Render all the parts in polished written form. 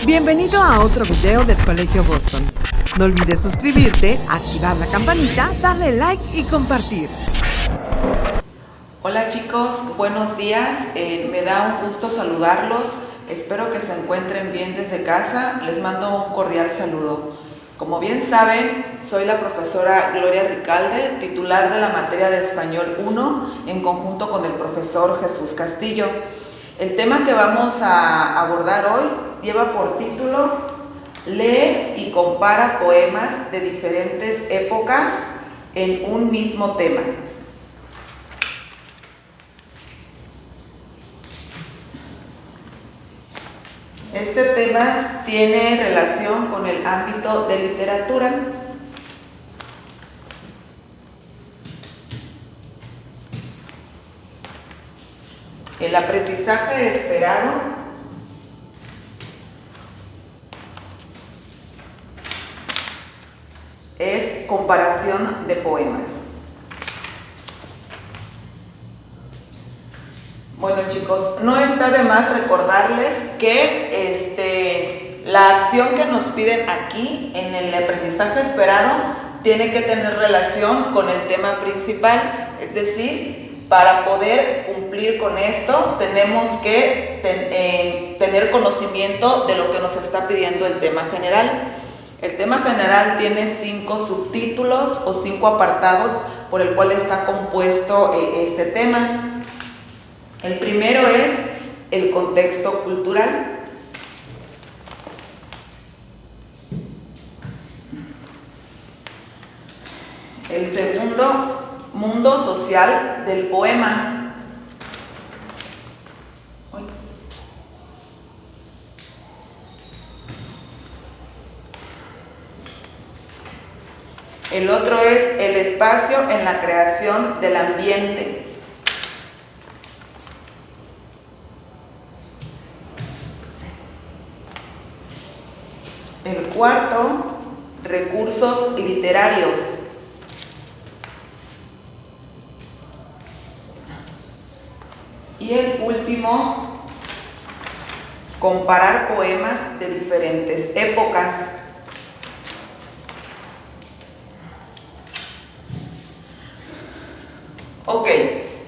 Bienvenido a otro video del Colegio Boston. No olvides suscribirte, activar la campanita, darle like y compartir. Hola chicos, buenos días. Me da un gusto saludarlos. Espero que se encuentren bien desde casa. Les mando un cordial saludo. Como bien saben, soy la profesora Gloria Ricalde, titular de la materia de Español 1, en conjunto con el profesor Jesús Castillo. El tema que vamos a abordar hoy lleva por título Lee y compara poemas de diferentes épocas en un mismo tema. Este tema tiene relación con el ámbito de literatura. El aprendizaje esperado es comparación de poemas. Bueno chicos, no está de más recordarles que la acción que nos piden aquí en el aprendizaje esperado tiene que tener relación con el tema principal, es decir, para poder cumplir con esto tenemos que tener conocimiento de lo que nos está pidiendo el tema general. El tema general tiene 5 subtítulos o 5 apartados por el cual está compuesto este tema. El primero es el contexto cultural. El segundo, mundo social del poema. El otro es el espacio en la creación del ambiente. El cuarto, recursos literarios. Y el último, comparar poemas de diferentes épocas. Ok,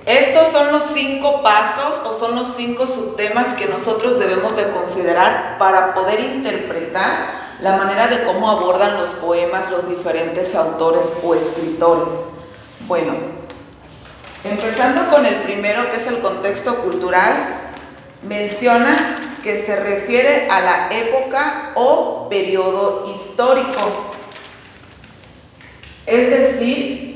estos son los 5 pasos o son los 5 subtemas que nosotros debemos de considerar para poder interpretar la manera de cómo abordan los poemas los diferentes autores o escritores. Bueno, empezando con el primero, que es el contexto cultural, menciona que se refiere a la época o periodo histórico. Es decir,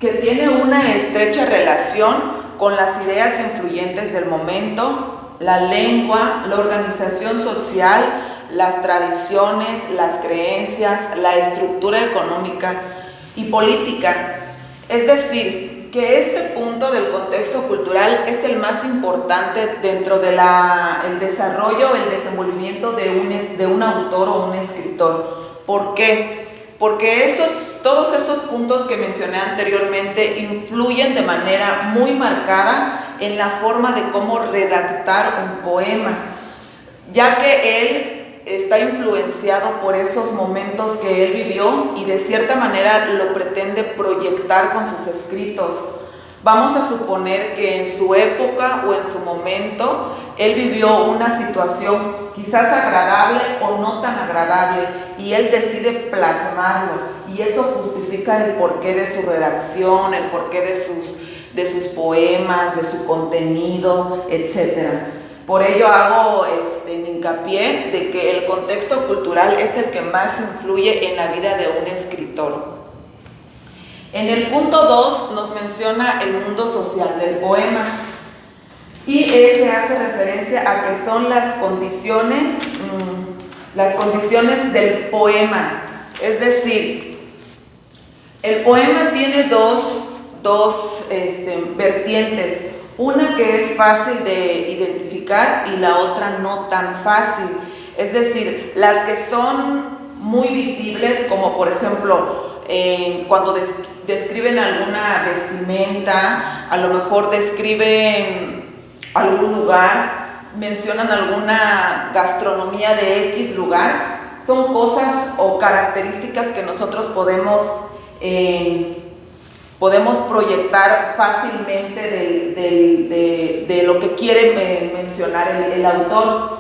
que tiene una estrecha relación con las ideas influyentes del momento, la lengua, la organización social, las tradiciones, las creencias, la estructura económica y política. Es decir, que este punto del contexto cultural es el más importante dentro de el desarrollo, el desenvolvimiento de un autor o un escritor. ¿Por qué? Porque todos esos puntos que mencioné anteriormente influyen de manera muy marcada en la forma de cómo redactar un poema, ya que él está influenciado por esos momentos que él vivió y de cierta manera lo pretende proyectar con sus escritos. Vamos a suponer que en su época o en su momento él vivió una situación quizás agradable o no tan agradable y él decide plasmarlo y eso justifica el porqué de su redacción, el porqué de sus poemas, de su contenido, etc. Por ello hago hincapié de que el contexto cultural es el que más influye en la vida de un escritor. En el punto 2 nos menciona el mundo social del poema y ese hace referencia a que son las condiciones del poema. Es decir, el poema tiene dos vertientes, una que es fácil de identificar y la otra no tan fácil. Es decir, las que son muy visibles, como por ejemplo cuando describen alguna vestimenta, a lo mejor describen algún lugar, mencionan alguna gastronomía de X lugar, son cosas o características que nosotros podemos proyectar fácilmente de lo que quiere mencionar el autor.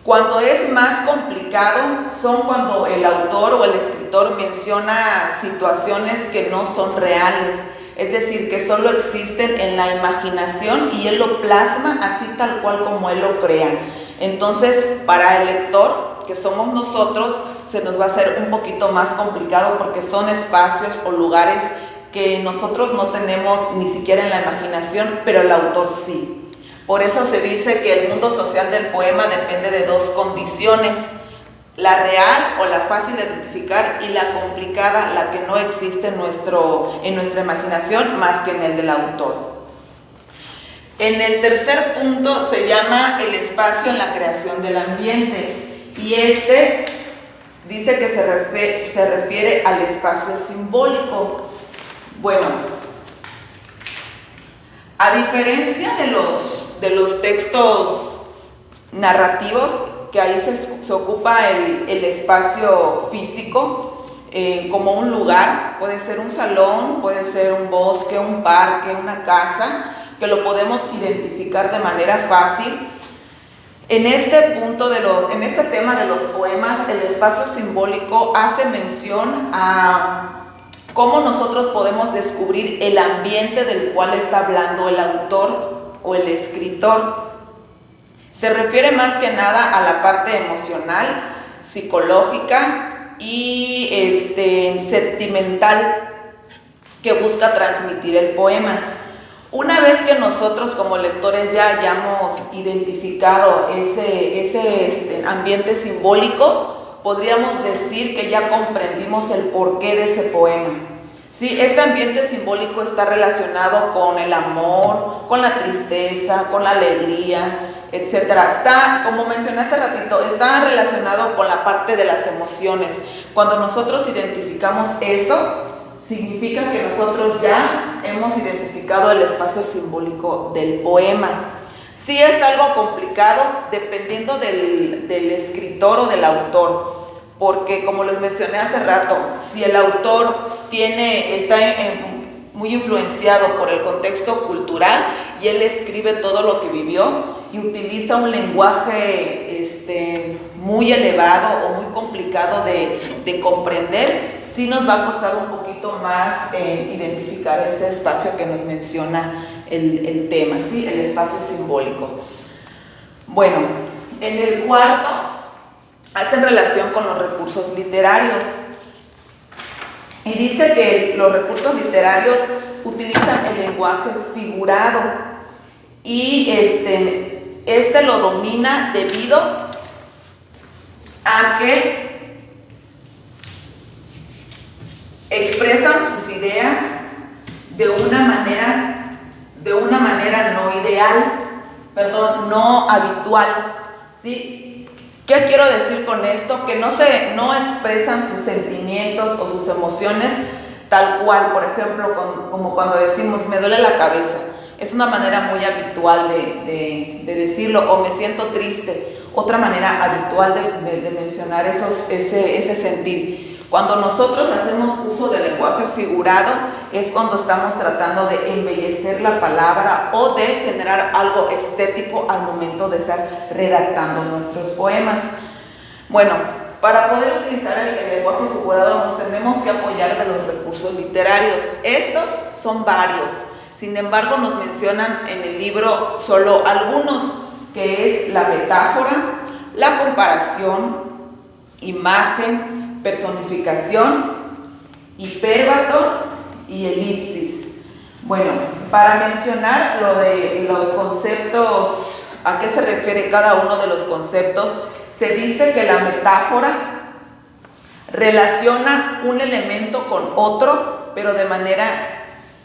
Cuando es más complicado son cuando el autor o el escritor menciona situaciones que no son reales, es decir, que solo existen en la imaginación y él lo plasma así tal cual como él lo crea. Entonces, para el lector, que somos nosotros, se nos va a hacer un poquito más complicado porque son espacios o lugares que nosotros no tenemos ni siquiera en la imaginación, pero el autor sí. Por eso se dice que el mundo social del poema depende de dos condiciones: la real o la fácil de identificar y la complicada, la que no existe en nuestra imaginación más que en el del autor. En el tercer punto se llama el espacio en la creación del ambiente, y este dice que se refiere al espacio simbólico. Bueno, a diferencia de los textos narrativos, que ahí se ocupa el espacio físico como un lugar, puede ser un salón, puede ser un bosque, un parque, una casa, que lo podemos identificar de manera fácil. En este tema de los poemas, el espacio simbólico hace mención a cómo nosotros podemos descubrir el ambiente del cual está hablando el autor o el escritor. Se refiere más que nada a la parte emocional, psicológica y sentimental que busca transmitir el poema. Una vez que nosotros como lectores ya hayamos identificado ese ambiente simbólico, podríamos decir que ya comprendimos el porqué de ese poema. Sí, ese ambiente simbólico está relacionado con el amor, con la tristeza, con la alegría, etcétera. Está, como mencioné hace ratito, está relacionado con la parte de las emociones. Cuando nosotros identificamos eso, significa que nosotros ya hemos identificado el espacio simbólico del poema. Sí es algo complicado dependiendo del escritor o del autor, porque como les mencioné hace rato, si el autor está muy influenciado por el contexto cultural y él escribe todo lo que vivió y utiliza un lenguaje muy elevado o muy complicado de comprender, sí nos va a costar un poquito más identificar este espacio que nos menciona el tema, ¿sí? El espacio simbólico. Bueno, en el cuarto hacen relación con los recursos literarios. Y dice que los recursos literarios utilizan el lenguaje figurado y este lo domina debido a que expresan sus ideas de una manera no habitual, ¿sí? ¿Qué quiero decir con esto? Que no expresan sus sentimientos o sus emociones tal cual. Por ejemplo, como cuando decimos me duele la cabeza, es una manera muy habitual de decirlo, o me siento triste, otra manera habitual de mencionar ese sentir. Cuando nosotros hacemos uso del lenguaje figurado es cuando estamos tratando de embellecer la palabra o de generar algo estético al momento de estar redactando nuestros poemas. Bueno, para poder utilizar el lenguaje figurado nos tenemos que apoyar de los recursos literarios. Estos son varios, sin embargo nos mencionan en el libro solo algunos, que es la metáfora, la comparación, imagen, personificación, hipérbato y elipsis. Bueno, para mencionar lo de los conceptos, a qué se refiere cada uno de los conceptos, se dice que la metáfora relaciona un elemento con otro, pero de manera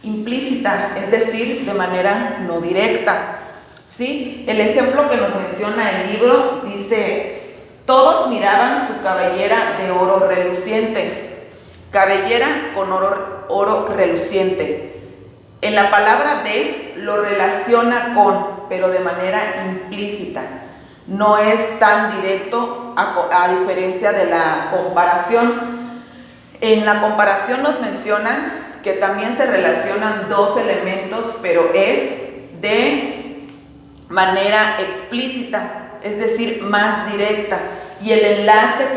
implícita, es decir, de manera no directa, ¿sí? El ejemplo que nos menciona el libro dice: todos miraban su cabellera de oro reluciente. Cabellera con oro reluciente. En la palabra de lo relaciona con, pero de manera implícita. no es tan directo a diferencia de la comparación. En la comparación nos mencionan que también se relacionan dos elementos, pero es de manera explícita, es decir, más directa. Y el enlace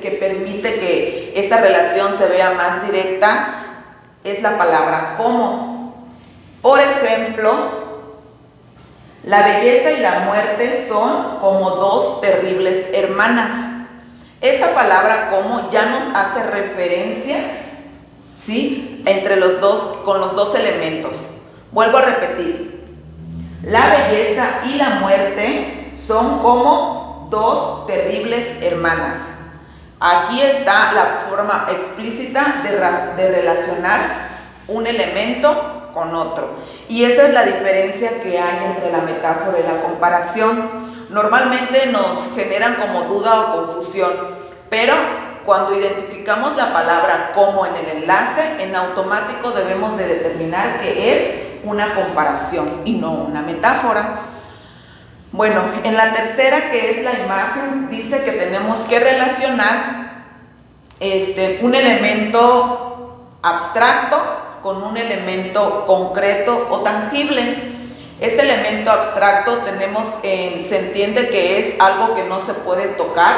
que permite que esta relación se vea más directa es la palabra como. Por ejemplo, la belleza y la muerte son como dos terribles hermanas. Esa palabra como ya nos hace referencia, ¿sí?, entre los dos, con los dos elementos. Vuelvo a repetir. La belleza y la muerte son como dos terribles hermanas. Aquí está la forma explícita de relacionar un elemento con otro. Y esa es la diferencia que hay entre la metáfora y la comparación. Normalmente nos generan como duda o confusión, pero cuando identificamos la palabra como en el enlace, en automático debemos de determinar que es una comparación y no una metáfora. Bueno, en la tercera, que es la imagen, dice que tenemos que relacionar un elemento abstracto con un elemento concreto o tangible. Este elemento abstracto se entiende que es algo que no se puede tocar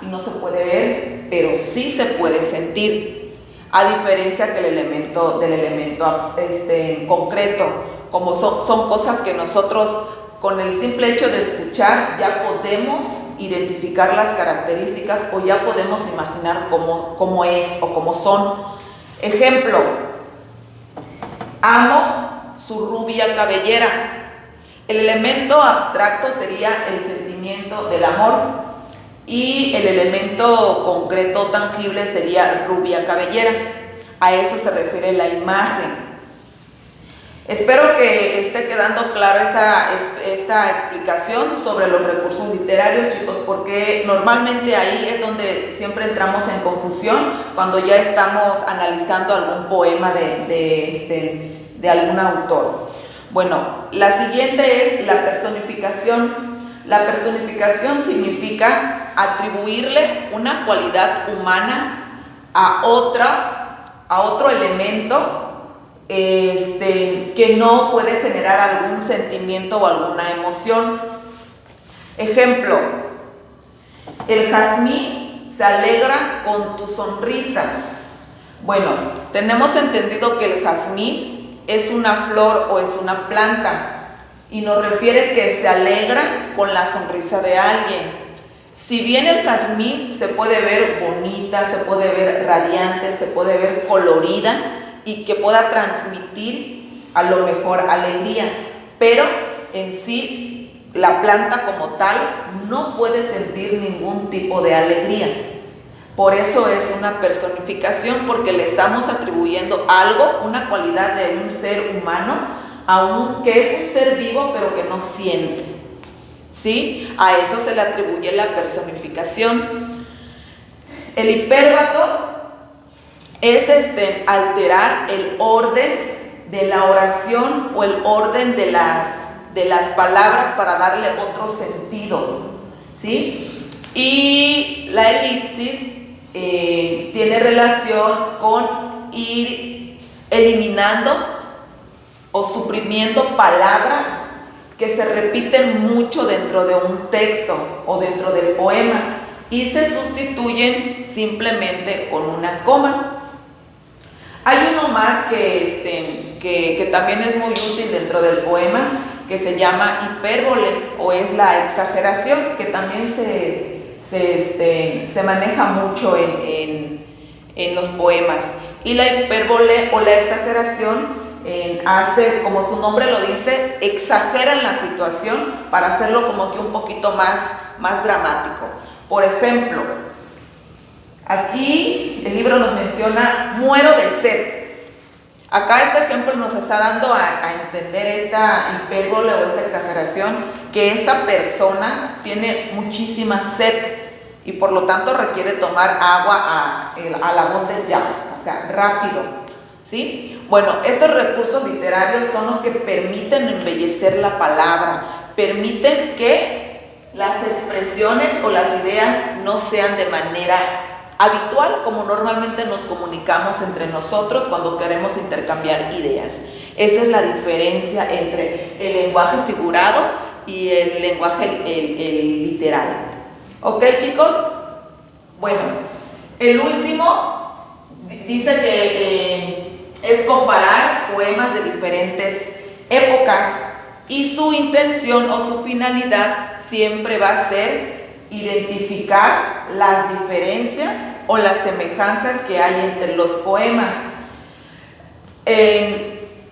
y no se puede ver, pero sí se puede sentir, a diferencia que del elemento concreto, como son cosas que nosotros con el simple hecho de escuchar ya podemos identificar las características o ya podemos imaginar cómo es o cómo son. Ejemplo: amo su rubia cabellera. El elemento abstracto sería el sentimiento del amor y el elemento concreto tangible sería rubia cabellera. A eso se refiere la imagen. Espero que esté quedando clara esta explicación sobre los recursos literarios, chicos, porque normalmente ahí es donde siempre entramos en confusión cuando ya estamos analizando algún poema de algún autor. Bueno, la siguiente es la personificación. La personificación significa atribuirle una cualidad humana a otro elemento que no puede generar algún sentimiento o alguna emoción. Ejemplo: el jazmín se alegra con tu sonrisa. Bueno, tenemos entendido que el jazmín es una flor o es una planta y nos refiere que se alegra con la sonrisa de alguien. Si bien el jazmín se puede ver bonita, se puede ver radiante, se puede ver colorida y que pueda transmitir a lo mejor alegría, pero en sí la planta como tal no puede sentir ningún tipo de alegría. Por eso es una personificación, porque le estamos atribuyendo algo, una cualidad de un ser humano, que es un ser vivo pero que no siente, ¿sí? A eso se le atribuye la personificación. El hipérbato es alterar el orden de la oración o el orden de las palabras para darle otro sentido, ¿sí? Y la elipsis tiene relación con ir eliminando o suprimiendo palabras que se repiten mucho dentro de un texto o dentro del poema y se sustituyen simplemente con una coma. Hay uno más que también es muy útil dentro del poema, que se llama hipérbole o es la exageración, que también se maneja mucho en los poemas. Y la hipérbole o la exageración hace, como su nombre lo dice, exageran la situación para hacerlo como que un poquito más dramático. Por ejemplo, aquí el libro nos menciona: muero de sed. Acá este ejemplo nos está dando a entender esta hipérbole o esta exageración, que esa persona tiene muchísima sed y por lo tanto requiere tomar agua a la voz del llamo, o sea, rápido, ¿sí? Bueno, estos recursos literarios son los que permiten embellecer la palabra, permiten que las expresiones o las ideas no sean de manera habitual, como normalmente nos comunicamos entre nosotros cuando queremos intercambiar ideas. Esa es la diferencia entre el lenguaje figurado y el lenguaje el literal. ¿Ok, chicos? Bueno, el último dice que es comparar poemas de diferentes épocas y su intención o su finalidad siempre va a ser identificar las diferencias o las semejanzas que hay entre los poemas.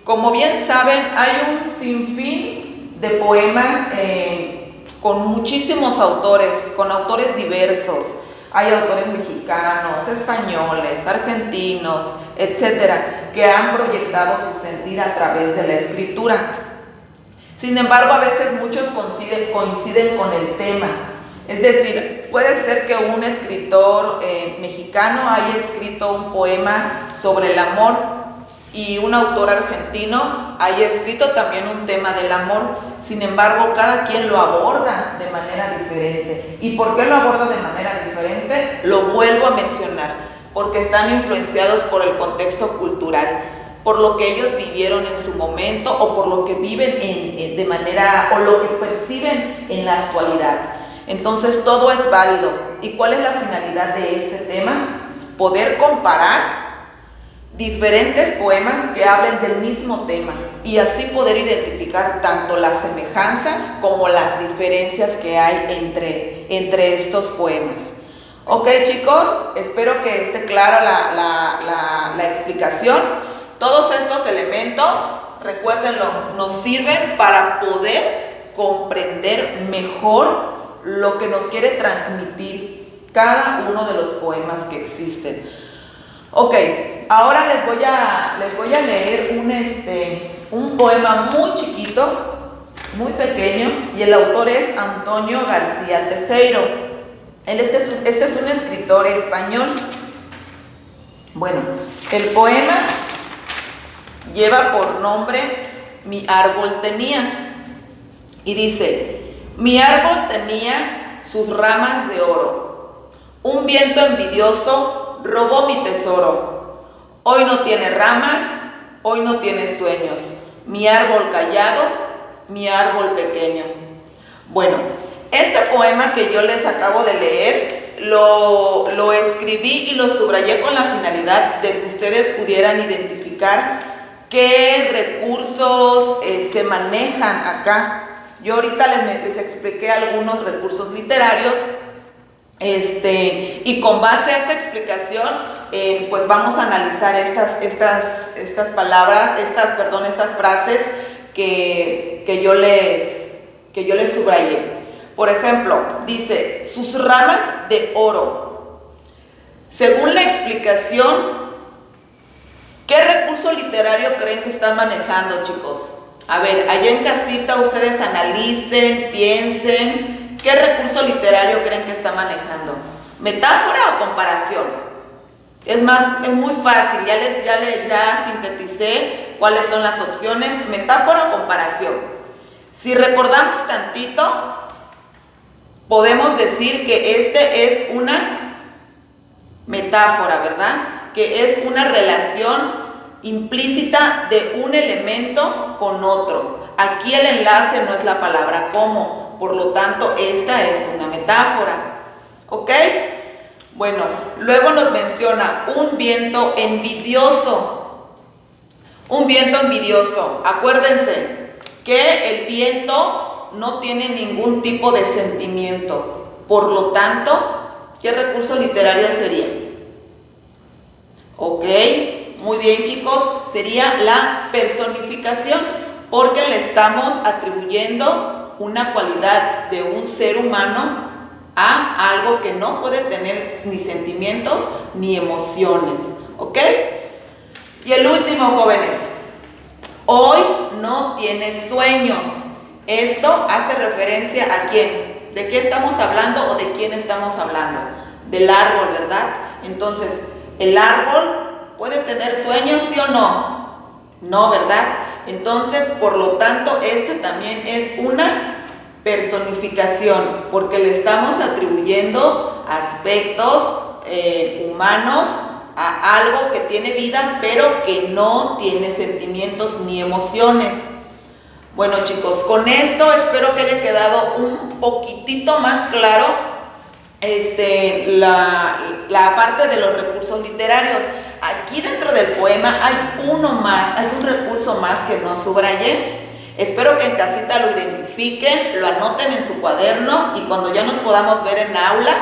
Como bien saben, hay un sinfín de poemas con muchísimos autores, con autores diversos. Hay autores mexicanos, españoles, argentinos, etcétera, que han proyectado su sentir a través de la escritura. Sin embargo, a veces muchos coinciden con el tema. Es decir, puede ser que un escritor mexicano haya escrito un poema sobre el amor y un autor argentino haya escrito también un tema del amor. Sin embargo, cada quien lo aborda de manera diferente. ¿Y por qué lo aborda de manera diferente? Lo vuelvo a mencionar, porque están influenciados por el contexto cultural, por lo que ellos vivieron en su momento o por lo que viven de manera o lo que perciben en la actualidad. Entonces todo es válido. ¿Y cuál es la finalidad de este tema? Poder comparar diferentes poemas que hablen del mismo tema y así poder identificar tanto las semejanzas como las diferencias que hay entre estos poemas. Ok, chicos, espero que esté clara la explicación. Todos estos elementos, recuérdenlo, nos sirven para poder comprender mejor lo que nos quiere transmitir cada uno de los poemas que existen. Ok, ahora les voy a leer un poema muy chiquito, muy pequeño, y el autor es Antonio García Tejero. Este es un escritor español. Bueno, el poema lleva por nombre Mi árbol tenía, y dice: mi árbol tenía sus ramas de oro, un viento envidioso robó mi tesoro. Hoy no tiene ramas, hoy no tiene sueños, mi árbol callado, mi árbol pequeño. Bueno, este poema que yo les acabo de leer lo escribí y lo subrayé con la finalidad de que ustedes pudieran identificar qué recursos se manejan acá. Yo ahorita les expliqué algunos recursos literarios, y con base a esa explicación, pues vamos a analizar estas palabras, estas frases que yo les subrayé. Por ejemplo, dice, sus ramas de oro. Según la explicación, ¿qué recurso literario creen que están manejando, chicos? A ver, allá en casita ustedes analicen, piensen, ¿qué recurso literario creen que está manejando? ¿Metáfora o comparación? Es muy fácil, ya sinteticé cuáles son las opciones, metáfora o comparación. Si recordamos tantito, podemos decir que es una metáfora, ¿verdad? Que es una relación implícita de un elemento con otro. Aquí el enlace no es la palabra como, por lo tanto esta es una metáfora. ¿Ok? Bueno, luego nos menciona un viento envidioso. Un viento envidioso. Acuérdense que el viento no tiene ningún tipo de sentimiento. Por lo tanto, ¿qué recurso literario sería? ¿Ok? Muy bien, chicos, sería la personificación, porque le estamos atribuyendo una cualidad de un ser humano a algo que no puede tener ni sentimientos ni emociones. ¿Ok? Y el último, jóvenes, hoy no tiene sueños. Esto hace referencia a quién, de qué estamos hablando o de quién estamos hablando. Del árbol, ¿verdad? Entonces, el árbol ¿puede tener sueños, sí o no? No, ¿verdad? Entonces, por lo tanto, este también es una personificación, porque le estamos atribuyendo aspectos humanos a algo que tiene vida, pero que no tiene sentimientos ni emociones. Bueno, chicos, con esto espero que haya quedado un poquitito más claro la parte de los recursos literarios. Aquí dentro del poema hay uno más, hay un recurso más que no subrayé. Espero que en casita lo identifiquen, lo anoten en su cuaderno y cuando ya nos podamos ver en aula,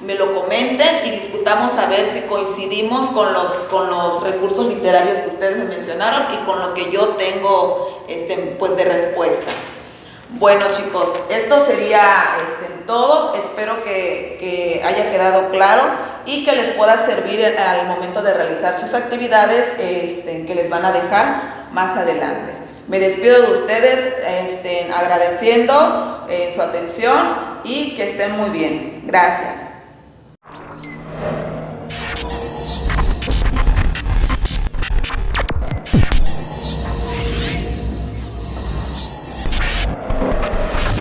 me lo comenten y discutamos a ver si coincidimos con los recursos literarios que ustedes me mencionaron y con lo que yo tengo pues de respuesta. Bueno, chicos, esto sería todo. Espero que haya quedado claro y que les pueda servir al momento de realizar sus actividades que les van a dejar más adelante. Me despido de ustedes agradeciendo su atención y que estén muy bien. Gracias.